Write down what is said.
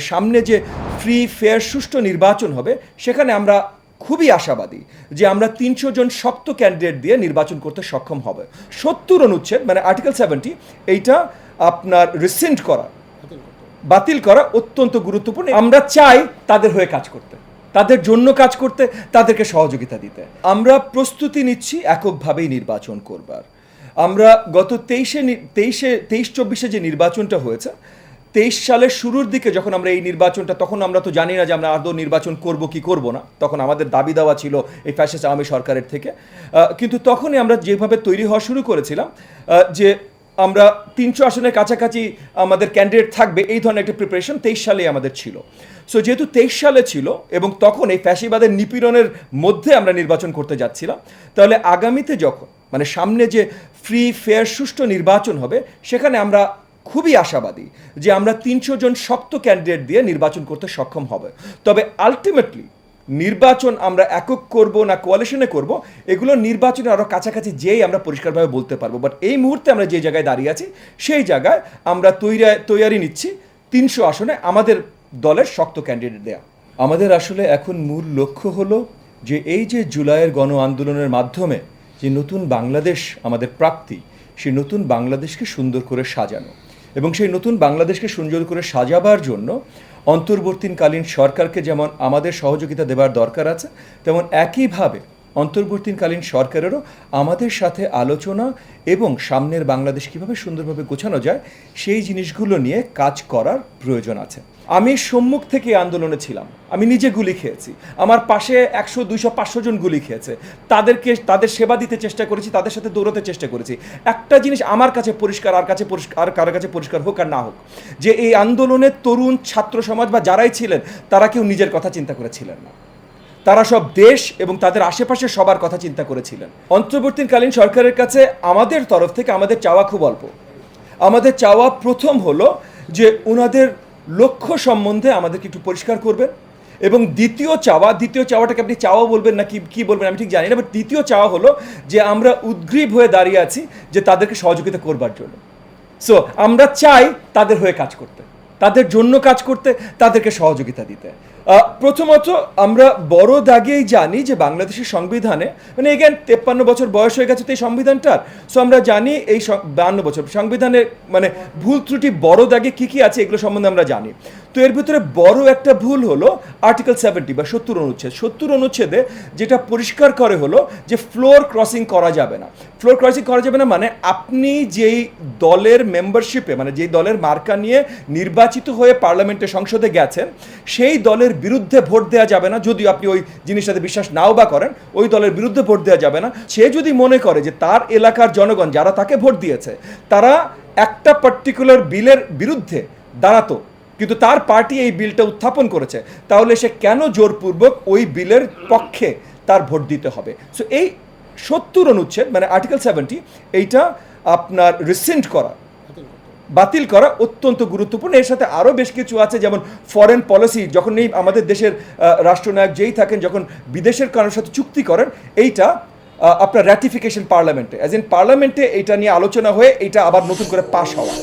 সামনে যে free fair সুষ্ঠু নির্বাচন হবে সেখানে আমরা খুবই আশাবাদী যে আমরা ৩০০ জন শক্ত ক্যান্ডিডেট দিয়ে নির্বাচন করতে সক্ষম হবে। ৭০ অনুচ্ছেদ মানে আর্টিকেল 70 এইটা আপনার রিসেন্ট করা বাতিল করা অত্যন্ত গুরুত্বপূর্ণ। আমরা চাই তাদের হয়ে কাজ করতে, তাদের জন্য কাজ করতে, তাদেরকে সহযোগিতা দিতে। আমরা প্রস্তুতি নিচ্ছি এককভাবেই নির্বাচন করবার। আমরা গত 23-24 যে নির্বাচনটা হয়েছে, 23 সালের শুরুর দিকে যখন আমরা এই নির্বাচনটা, তখন আমরা তো জানি না যে আমরা আদৌ নির্বাচন করব কি করব না, তখন আমাদের দাবি দেওয়া ছিল এই ফ্যাসিস্ট আওয়ামী সরকারের থেকে। কিন্তু তখনই আমরা যেভাবে তৈরি হওয়া শুরু করেছিলাম যে আমরা 300 আসনের কাছাকাছি আমাদের ক্যান্ডিডেট থাকবে, এই ধরনের একটা প্রিপারেশন 23 সালে আমাদের ছিল। সো যেহেতু 23 সালে ছিল এবং তখন এই ফ্যাসিবাদের নিপীড়নের মধ্যে আমরা নির্বাচন করতে যাচ্ছিলাম, তাহলে আগামীতে যখন মানে সামনে যে ফ্রি ফেয়ার সুষ্ঠু নির্বাচন হবে সেখানে আমরা খুবই আশাবাদী যে আমরা ৩০০ জন শক্ত ক্যান্ডিডেট দিয়ে নির্বাচন করতে সক্ষম হবে। তবে আলটিমেটলি নির্বাচন আমরা একক করব না কোয়ালিশনে করব, এগুলো নির্বাচনে আরও কাছাকাছি যেই আমরা পরিষ্কারভাবে বলতে পারবো। বাট এই মুহূর্তে আমরা যে জায়গায় দাঁড়িয়ে আছি সেই জায়গায় আমরা তৈরি নিচ্ছি 300 আসনে আমাদের দলের শক্ত ক্যান্ডিডেট দেয়া। আমাদের আসলে এখন মূল লক্ষ্য হলো যে এই যে জুলাইয়ের গণ আন্দোলনের মাধ্যমে যে নতুন বাংলাদেশ আমাদের প্রাপ্তি, সেই নতুন বাংলাদেশকে সুন্দর করে সাজানো এবং সেই নতুন বাংলাদেশকে সুন্দর করে সাজাবার জন্য অন্তর্বর্তীকালীন সরকারকে যেমন আমাদের সহযোগিতা দেওয়ার দরকার আছে, তেমন একইভাবে অন্তর্বর্তীকালীন সরকারেরও আমাদের সাথে আলোচনা এবং সামনের বাংলাদেশ কীভাবে সুন্দরভাবে গোছানো যায় সেই জিনিসগুলো নিয়ে কাজ করার প্রয়োজন আছে। আমি সম্মুখ থেকে আন্দোলনে ছিলাম, আমি নিজে গুলি খেয়েছি, আমার পাশে 100, 200, 500 জন গুলি খেয়েছে, তাদের সেবা দিতে চেষ্টা করেছি, তাদের সাথে দৌড়াতে চেষ্টা করেছি। একটা জিনিস আমার কাছে পরিষ্কার, আর কারোর কাছে পরিষ্কার হোক আর না হোক, যে এই আন্দোলনে তরুণ ছাত্র সমাজ বা যারাই ছিলেন তারা কেউ নিজের কথা চিন্তা করেছিলেন না, তারা সব দেশ এবং তাদের আশেপাশে সবার কথা চিন্তা করেছিলেন। অন্তর্বর্তীকালীন সরকারের কাছে আমাদের তরফ থেকে আমাদের চাওয়া খুব অল্প। আমাদের চাওয়া প্রথম হলো যে ওনাদের লক্ষ্য সম্বন্ধে আমাদেরকে একটু পরিষ্কার করবেন, এবং দ্বিতীয় চাওয়াটাকে আপনি চাওয়া বলবেন না কি বলবেন আমি ঠিক জানি না, বাট দ্বিতীয় চাওয়া হলো যে আমরা উদ্গ্রীব হয়ে দাঁড়িয়ে আছি যে তাদেরকে সহযোগিতা করবার জন্য। সো আমরা চাই তাদের হয়ে কাজ করতে, তাদের জন্য কাজ করতে, তাদেরকে সহযোগিতা দিতে। প্রথমত আমরা বড় দাগেই জানি যে বাংলাদেশের সংবিধানে মানে এগেন 53 বছর বয়স হয়ে গেছে তো এই সংবিধানটার। সো আমরা জানি এই 52 বছর সংবিধানে মানে ভুল ত্রুটি বড় দাগে কী আছে এগুলো সম্বন্ধে আমরা জানি। তো এর ভিতরে বড় একটা ভুল হলো আর্টিকেল 70 বা 70 অনুচ্ছেদ। 70 অনুচ্ছেদে যেটা পরিষ্কার করে হলো যে ফ্লোর ক্রসিং করা যাবে না। ফ্লোর ক্রসিং করা যাবে না মানে আপনি যেই দলের মেম্বারশিপে মানে যেই দলের মার্কা নিয়ে নির্বাচিত হয়ে পার্লামেন্টে সংসদে গেছেন, সেই দলের বিরুদ্ধে ভোট দেওয়া যাবে না। যদিও আপনি ওই জিনিসটাতে বিশ্বাস নাও বা করেন, ওই দলের বিরুদ্ধে ভোট দেওয়া যাবে না। সে যদি মনে করে যে তার এলাকার জনগণ যারা তাকে ভোট দিয়েছে তারা একটা পার্টিকুলার বিলের বিরুদ্ধে দাঁড়াতো, কিন্তু তার পার্টি এই বিলটা উত্থাপন করেছে, তাহলে সে কেন জোরপূর্বক ওই বিলের পক্ষে তার ভোট দিতে হবে? সো এই 70 অনুচ্ছেদ মানে আর্টিকেল 70 এইটা আপনার রিসেন্ট করা বাতিল করা অত্যন্ত গুরুত্বপূর্ণ। এর সাথে আরও বেশ কিছু আছে, যেমন ফরেন পলিসি যখন এই আমাদের দেশের রাষ্ট্রনায়ক যেই থাকেন যখন বিদেশের কারোর সাথে চুক্তি করেন, এইটা আপনার র্যাটিফিকেশন পার্লামেন্টে, অ্যাজ ইন পার্লামেন্টে এইটা নিয়ে আলোচনা হয়ে এইটা আবার নতুন করে পাস হওয়া।